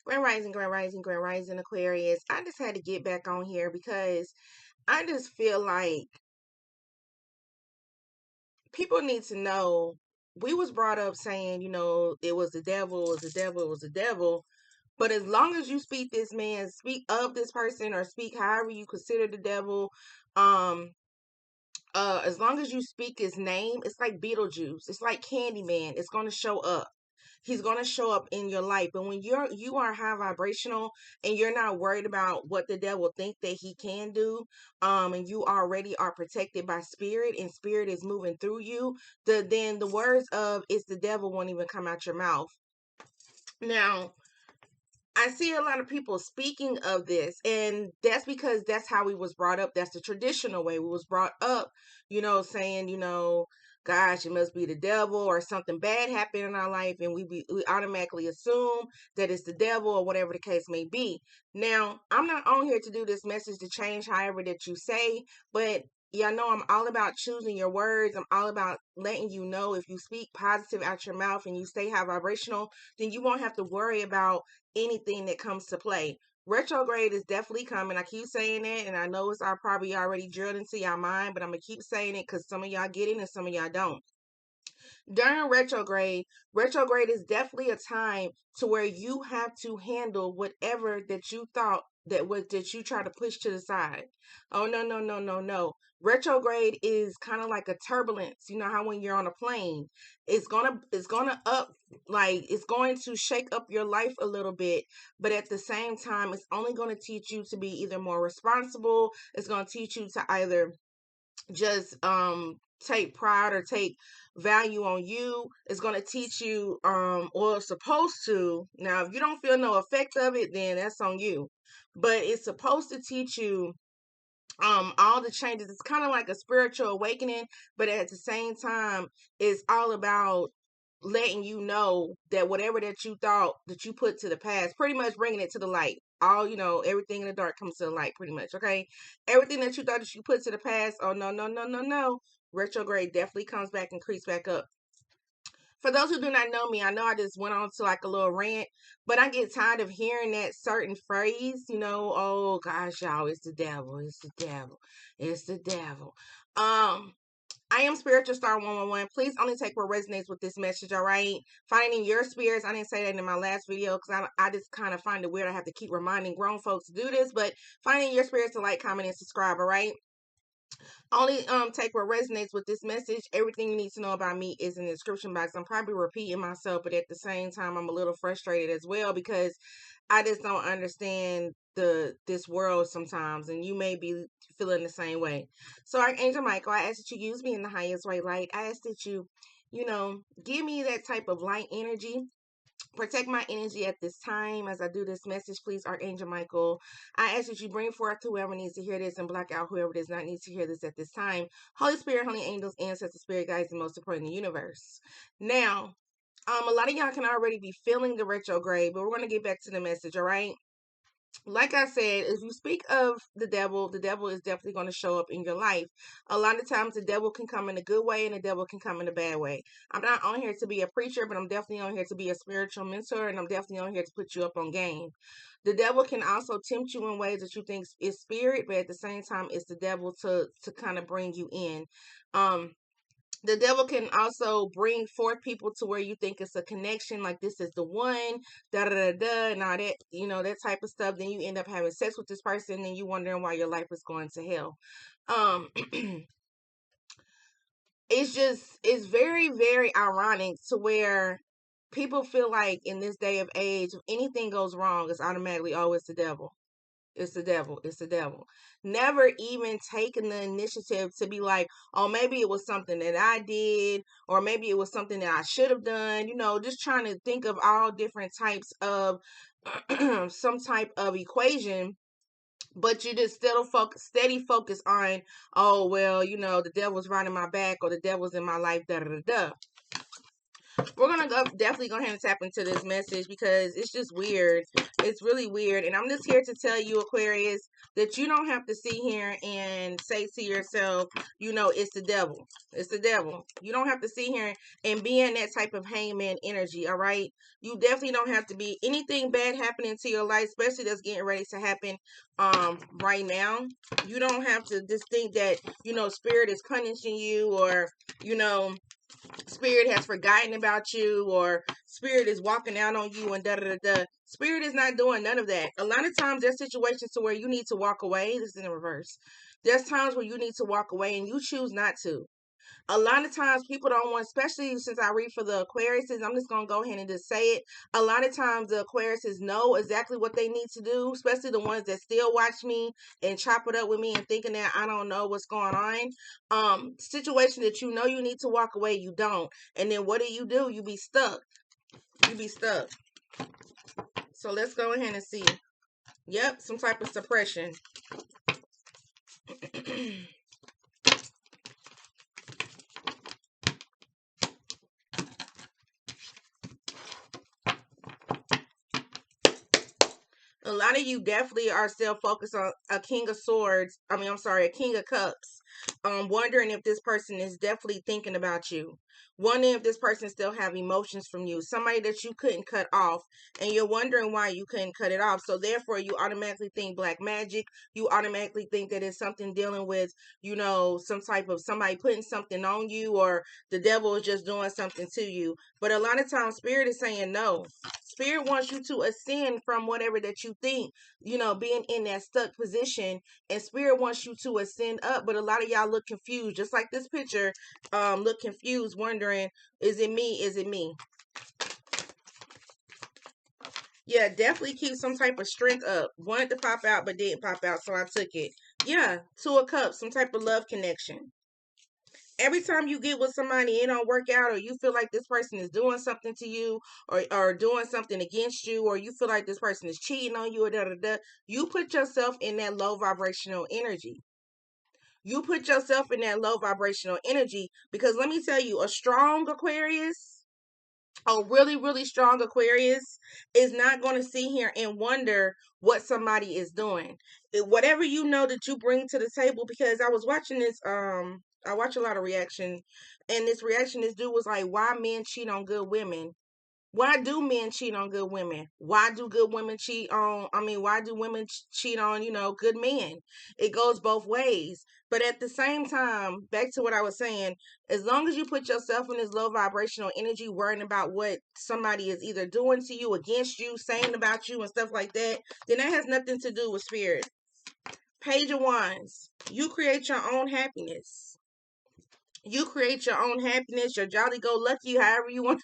Grand Rising, Grand Rising, Grand Rising, Aquarius. I just had to get back on here because I just feel like people need to know we was brought up saying, it was the devil, it was the devil, it was the devil. But as long as you speak this man, speak of this person or speak however you consider the devil, um, as long as you speak his name, it's like Beetlejuice. It's like Candyman. It's gonna show up. He's going to show up in your life. But when you are high vibrational and you're not worried about what the devil think that he can do, and you already are protected by spirit and spirit is moving through you, then the words of it's the devil won't even come out your mouth. Now, I see a lot of people speaking of this, and that's because that's how we was brought up. That's the traditional way we was brought up, saying, gosh, it must be the devil or something bad happened in our life, and we automatically assume that it's the devil or whatever the case may be. Now, I'm not on here to do this message to change however that you say, but yeah, I know I'm all about choosing your words. I'm all about letting you know if you speak positive out your mouth and you stay high vibrational, then you won't have to worry about anything that comes to play. Retrograde is definitely coming. I keep saying it, and I know it's probably already drilled into y'all mind, but I'm gonna keep saying it because some of y'all get it and some of y'all don't. During retrograde is definitely a time to where you have to handle whatever that you thought that you try to push to the side. Oh no, no, no, no, no. Retrograde is kind of like a turbulence. You know how when you're on a plane, it's gonna up, like it's going to shake up your life a little bit, but at the same time it's only going to teach you to be either more responsible. It's going to teach you to either just take pride or take value on you. It's going to teach you or it's supposed to. Now if you don't feel no effect of it, then that's on you, but it's supposed to teach you all the changes. It's kind of like a spiritual awakening, but at the same time it's all about letting you know that whatever that you thought that you put to the past, pretty much bringing it to the light. All, everything in the dark comes to the light, pretty much. Okay, everything that you thought that you put to the past, oh no, no, no, no, no, retrograde definitely comes back and creeps back up. For those who do not know me, I know I just went on to like a little rant, but I get tired of hearing that certain phrase, oh gosh, y'all, it's the devil, it's the devil, it's the devil. I am Spiritual Star 111. Please only take what resonates with this message, all right? Finding your spirits. I didn't say that in my last video because I just kind of find it weird. I have to keep reminding grown folks to do this, but finding your spirits to like, comment, and subscribe, all right? Only take what resonates with this message. Everything you need to know about me is in the description box. I'm probably repeating myself, but at the same time, I'm a little frustrated as well because I just don't understand this world sometimes, and you may be feeling the same way. So, Archangel Michael, I ask that you use me in the highest white light. I ask that you, give me that type of light energy. Protect my energy at this time as I do this message, please, Archangel Michael. I ask that you bring forth whoever needs to hear this and block out whoever does not need to hear this at this time. Holy Spirit, holy angels, ancestors, spirit guides, and most important, the universe. Now, a lot of y'all can already be feeling the retrograde, but we're going to get back to the message, all right? Like I said, if you speak of the devil is definitely going to show up in your life. A lot of times the devil can come in a good way and the devil can come in a bad way. I'm not on here to be a preacher, but I'm definitely on here to be a spiritual mentor, and I'm definitely on here to put you up on game. The devil can also tempt you in ways that you think is spirit, but at the same time it's the devil to kind of bring you in. The devil can also bring forth people to where you think it's a connection, like this is the one, da da da da, and all that, that type of stuff. Then you end up having sex with this person, and you wondering why your life is going to hell. Um, it's very, very ironic to where people feel like in this day of age, if anything goes wrong, it's automatically, oh, it's the devil. It's the devil. It's the devil. Never even taking the initiative to be like, oh, maybe it was something that I did, or maybe it was something that I should have done. Just trying to think of all different types of some type of equation, but you just still steady focus on, oh, well, the devil's running my back or the devil's in my life, da da da da. We're gonna definitely go ahead and tap into this message because it's just weird. It's really weird, and I'm just here to tell you, Aquarius, that you don't have to sit here and say to yourself, you know, it's the devil. It's the devil. You don't have to sit here and be in that type of hangman energy. All right, you definitely don't have to be anything bad happening to your life, especially that's getting ready to happen right now. You don't have to just think that, you know, spirit is punishing you, or, you know, spirit has forgotten about you, or spirit is walking out on you and da da da da. Spirit is not doing none of that. A lot of times there's situations to where you need to walk away. This is in reverse. There's times where you need to walk away and you choose not to. A lot of times people don't want, especially since I read for the Aquariuses, I'm just going to go ahead and just say it. A lot of times the Aquariuses know exactly what they need to do, especially the ones that still watch me and chop it up with me and thinking that I don't know what's going on. Situation that you know you need to walk away, you don't. And then what do? You be stuck. You be stuck. So let's go ahead and see. Yep, some type of suppression. A lot of you definitely are still focused on a king of swords. I'm sorry, a king of cups. Wondering if this person is definitely thinking about you. Wondering if this person still have emotions from you. Somebody that you couldn't cut off, and you're wondering why you couldn't cut it off. So therefore, you automatically think black magic. You automatically think that it's something dealing with, you know, some type of somebody putting something on you, or the devil is just doing something to you. But a lot of times, spirit is saying no. Spirit wants you to ascend from whatever that you think, you know, being in that stuck position, and spirit wants you to ascend up. But a lot of y'all look confused, just like this picture, look confused, wondering, is it me? Is it me? Yeah, definitely keep some type of strength up. Wanted to pop out, but didn't pop out, so I took it. Yeah, Two of Cups, some type of love connection. Every time you get with somebody, it don't work out, or you feel like this person is doing something to you, or doing something against you, or you feel like this person is cheating on you, or da da da, you put yourself in that low vibrational energy. You put yourself in that low vibrational energy, because let me tell you, a strong Aquarius, a really, really strong Aquarius, is not going to sit here and wonder what somebody is doing. Whatever you know that you bring to the table, because I was watching this, I watch a lot of reaction, and this dude was like, why men cheat on good women? Why do men cheat on good women? Why do good women cheat on, why do women cheat on, you know, good men? It goes both ways. But at the same time, back to what I was saying, as long as you put yourself in this low vibrational energy, worrying about what somebody is either doing to you, against you, saying about you, and stuff like that, then that has nothing to do with spirit. Page of Wands. You create your own happiness. You create your own happiness, your jolly go lucky, however you want,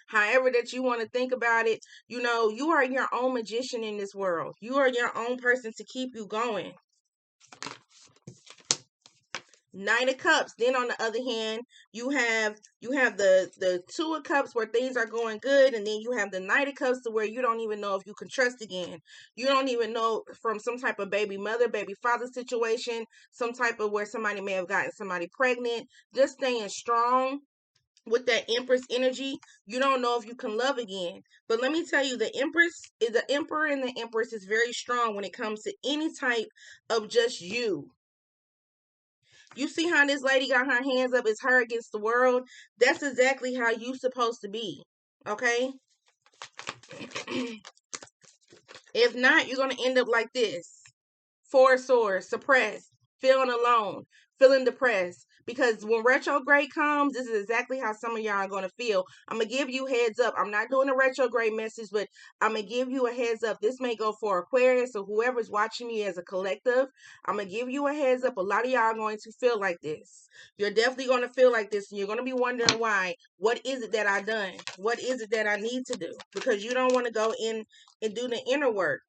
however that you want to think about it. You know, you are your own magician in this world. You are your own person to keep you going. Knight of Cups. Then on the other hand, you have the Two of Cups where things are going good, and then you have the Knight of Cups to where you don't even know if you can trust again. You don't even know, from some type of baby mother, baby father situation, some type of where somebody may have gotten somebody pregnant. Just staying strong with that Empress energy. You don't know if you can love again. But let me tell you, the Emperor and the Empress is very strong when it comes to any type of just you. You see how this lady got her hands up? It's her against the world. That's exactly how you supposed to be. Okay? If not, you're going to end up like this. Four of Swords, suppressed, feeling alone, feeling depressed. Because when retrograde comes, this is exactly how some of y'all are going to feel. I'm going to give you heads up. I'm not doing a retrograde message, but I'm going to give you a heads up. This may go for Aquarius or whoever's watching me as a collective. I'm going to give you a heads up. A lot of y'all are going to feel like this. You're definitely going to feel like this, and you're going to be wondering why. What is it that I done? What is it that I need to do? Because you don't want to go in and do the inner work.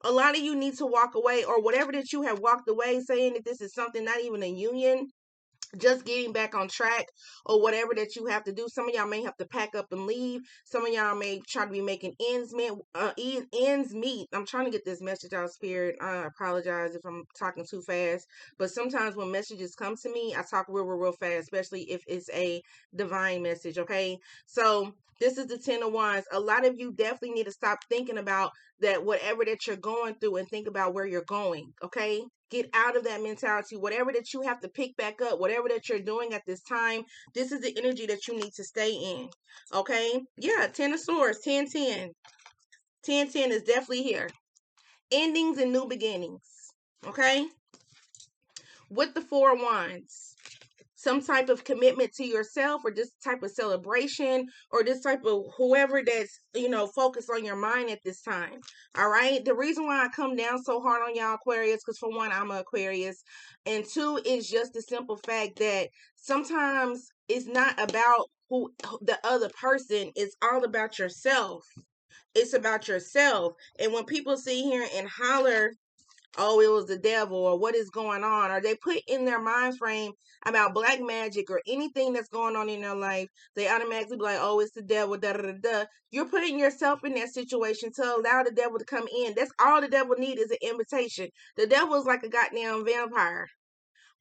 A lot of you need to walk away, or whatever that you have walked away, saying that this is something, not even a union. just getting back on track or whatever that you have to do. Some of y'all may have to pack up and leave. Some of y'all may try to be making ends meet. I'm trying to get this message out, Spirit. I apologize if I'm talking too fast, but sometimes when messages come to me, I talk real fast, especially if it's a divine message. Okay, so this is the 10 of Wands. A lot of you definitely need to stop thinking about that, whatever that you're going through, and think about where you're going. Okay, get out of that mentality. Whatever that you have to pick back up, whatever that you're doing at this time, this is the energy that you need to stay in. Okay, yeah, 10 of Swords, 10-10. 10-10 is definitely here. Endings and new beginnings. Okay, with the 4 of Wands, some type of commitment to yourself, or this type of celebration, or this type of whoever that's, focused on your mind at this time. All right, the reason why I come down so hard on y'all Aquarius, because for one, I'm an Aquarius, and two, is just the simple fact that sometimes it's not about who the other person, it's all about yourself. It's about yourself. And when people sit here and holler, oh, it was the devil, or what is going on, or they put in their mind frame about black magic or anything that's going on in their life, they automatically be like, oh, it's the devil, da da da da. You're putting yourself in that situation to allow the devil to come in. That's all the devil needs, is an invitation. The devil is like a goddamn vampire.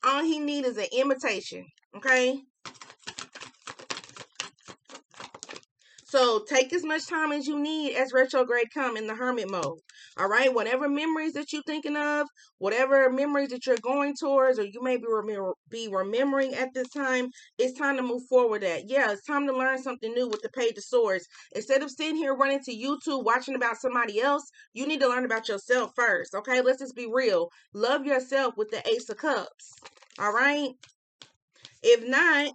All he needs is an invitation. Okay? So take as much time as you need as retrograde come in the hermit mode. All right. Whatever memories that you're thinking of, whatever memories that you're going towards, or you may be remembering at this time, it's time to move forward. Yeah, it's time to learn something new with the Page of Swords. Instead of sitting here running to YouTube watching about somebody else, you need to learn about yourself first. Okay. Let's just be real. Love yourself with the Ace of Cups. All right. If not,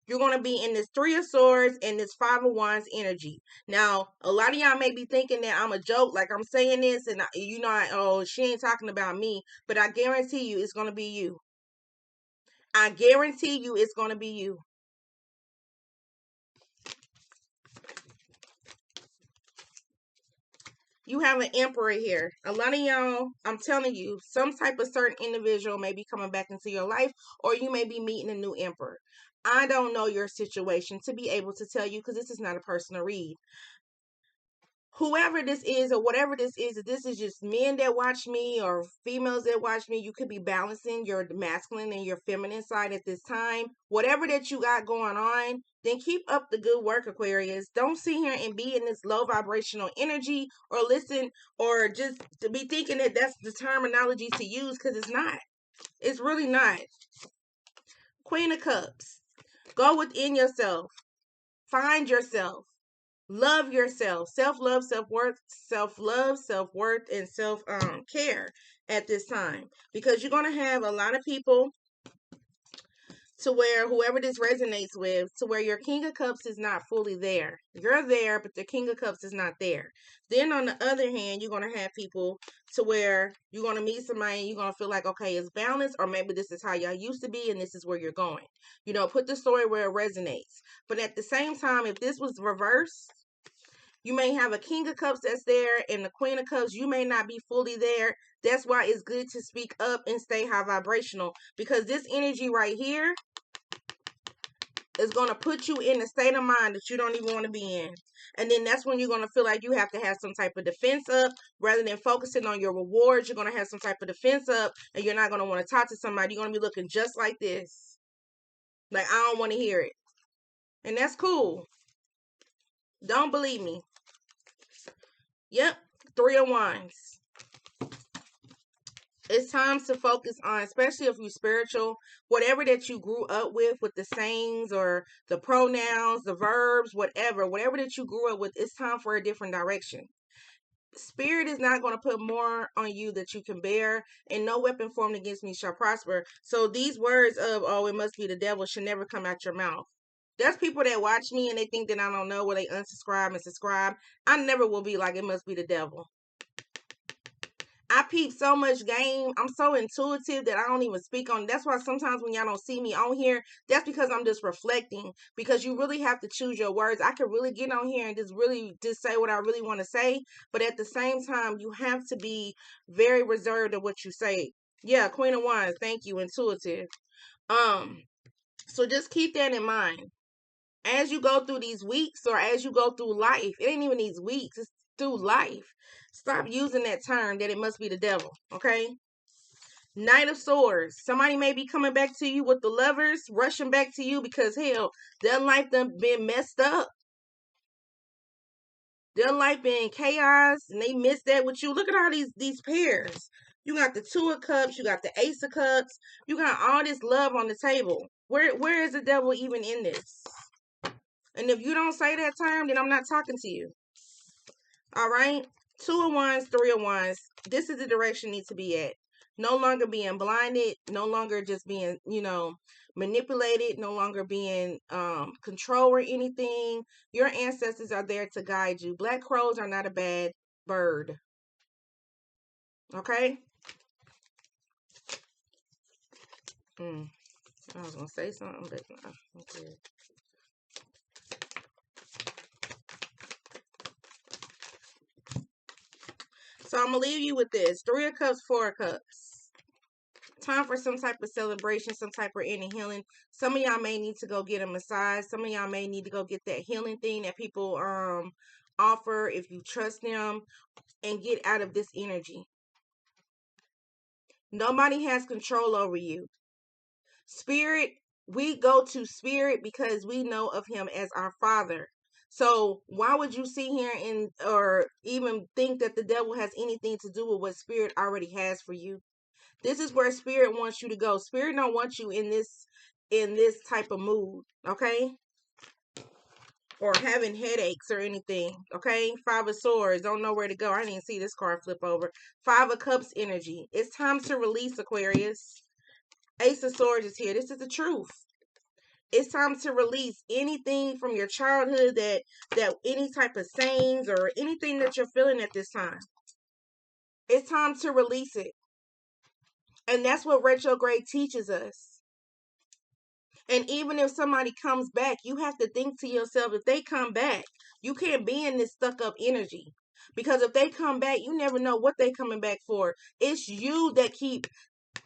you're going to be in this 3 of Swords and this 5 of Wands energy. Now, a lot of y'all may be thinking that I'm a joke, like I'm saying this, and oh, she ain't talking about me, but I guarantee you it's going to be you. I guarantee you it's going to be you. You have an Emperor here. A lot of y'all, I'm telling you, some type of certain individual may be coming back into your life, or you may be meeting a new Emperor. I don't know your situation to be able to tell you, because this is not a personal read. Whoever this is, or whatever this is, if this is just men that watch me or females that watch me, you could be balancing your masculine and your feminine side at this time. Whatever that you got going on, then keep up the good work, Aquarius. Don't sit here and be in this low vibrational energy, or listen, or just to be thinking that that's the terminology to use, because it's not. It's really not. Queen of Cups. Go within yourself. Find yourself. Love yourself. Self-love, self-worth, and self-care at this time. Because you're going to have a lot of people to where whoever this resonates with, to where your King of Cups is not fully there. You're there, but the King of Cups is not there. Then on the other hand, you're going to have people to where you're going to meet somebody and you're going to feel like, okay, it's balanced, or maybe this is how y'all used to be and this is where you're going. Put the story where it resonates. But at the same time, if this was reversed, you may have a King of Cups that's there, and the Queen of Cups, you may not be fully there. That's why it's good to speak up and stay high vibrational, because this energy right here is going to put you in a state of mind that you don't even want to be in. And then that's when you're going to feel like you have to have some type of defense up. Rather than focusing on your rewards, you're going to have some type of defense up, and you're not going to want to talk to somebody. You're going to be looking just like this. Like, I don't want to hear it. And that's cool. Don't believe me. Yep, 3 of Wands. It's time to focus on, especially if you're spiritual, whatever that you grew up with the sayings or the pronouns, the verbs, whatever that you grew up with, it's time for a different direction. Spirit is not going to put more on you that you can bear, and no weapon formed against me shall prosper. So these words of, oh, it must be the devil, should never come out your mouth. There's people that watch me and they think that I don't know, where they unsubscribe and subscribe. I never will be like, it must be the devil. I peep so much game. I'm so intuitive that I don't even speak on. That's why sometimes when y'all don't see me on here, that's because I'm just reflecting. Because you really have to choose your words. I could really get on here and just say what I really want to say. But at the same time, you have to be very reserved of what you say. Yeah, Queen of Wands. Thank you, intuitive. So just keep that in mind. As you go through these weeks, or as you go through life, it ain't even these weeks, it's through life. Stop using that term that it must be the devil, okay? Knight of Swords. Somebody may be coming back to you with the Lovers, rushing back to you because, hell, their life done been messed up. Their life been chaos, and they missed that with you. Look at all these pairs. You got the Two of Cups, you got the Ace of Cups, you got all this love on the table. Where is the devil even in this? And if you don't say that term, then I'm not talking to you. All right? 2 of Wands, 3 of Wands. This is the direction you need to be at. No longer being blinded, no longer just being, manipulated, no longer being controlled or anything. Your ancestors are there to guide you. Black crows are not a bad bird. Okay? I was going to say something, but no. Okay. So I'm going to leave you with this. 3 of Cups, 4 of Cups. Time for some type of celebration, some type of inner healing. Some of y'all may need to go get a massage. Some of y'all may need to go get that healing thing that people offer if you trust them, and get out of this energy. Nobody has control over you. Spirit, we go to Spirit because we know of him as our Father. So why would you sit here or even think that the devil has anything to do with what Spirit already has for you? This is where Spirit wants you to go. Spirit don't want you in this type of mood, okay? Or having headaches or anything, okay? 5 of Swords, don't know where to go. I didn't see this card flip over. 5 of Cups energy. It's time to release, Aquarius. Ace of Swords is here. This is the truth. It's time to release anything from your childhood, that any type of sayings or anything that you're feeling at this time. It's time to release it. And that's what retrograde teaches us. And even if somebody comes back, you have to think to yourself, if they come back, you can't be in this stuck up energy. Because if they come back, you never know what they're coming back for. It's you that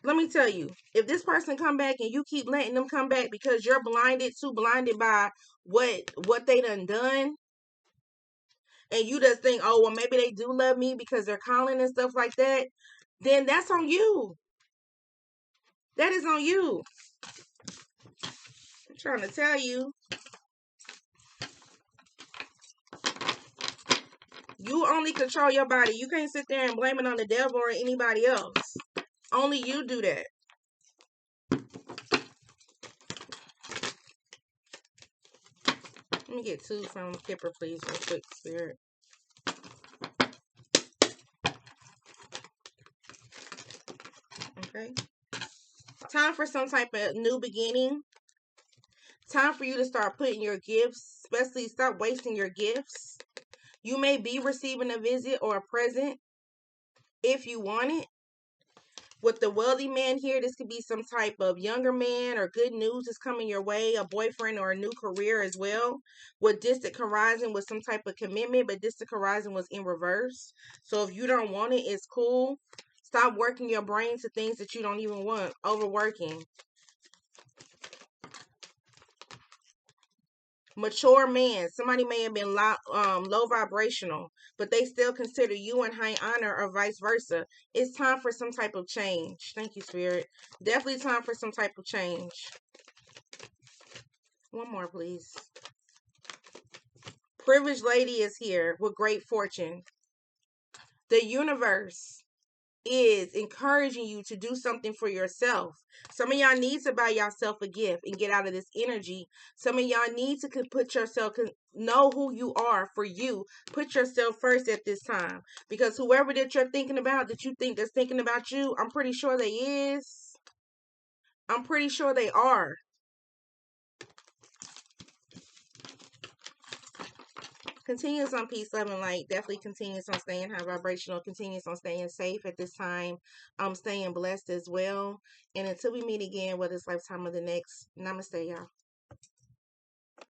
let me tell you, if this person come back and you keep letting them come back because you're blinded by what they done, and you just think, oh, well, maybe they do love me because they're calling and stuff like that, then that's on you. That is on you. I'm trying to tell you. You only control your body. You can't sit there and blame it on the devil or anybody else. Only you do that. Let me get 2 from Kipper, please, real quick, Spirit. Okay. Time for some type of new beginning. Time for you to start putting your gifts, especially stop wasting your gifts. You may be receiving a visit or a present if you want it. With the wealthy man here, this could be some type of younger man, or good news is coming your way, a boyfriend or a new career as well. With Distant Horizon was some type of commitment, but Distant Horizon was in reverse. So if you don't want it, it's cool. Stop working your brain to things that you don't even want. Overworking. Mature man. Somebody may have been low vibrational, but they still consider you in high honor, or vice versa. It's time for some type of change. Thank you, Spirit. Definitely time for some type of change. One more, please. Privileged lady is here with great fortune. The universe is encouraging you to do something for yourself. Some of y'all need to buy yourself a gift and get out of this energy. Some of y'all need to put yourself, know who you are for you. Put yourself first at this time. Because whoever that you're thinking about, that you think that's thinking about you, I'm pretty sure they is. I'm pretty sure they are. Continues on peace, love, and light. Definitely continues on staying high vibrational. Continues on staying safe at this time. I'm staying blessed as well. And until we meet again, whether it's lifetime or the next, namaste, y'all.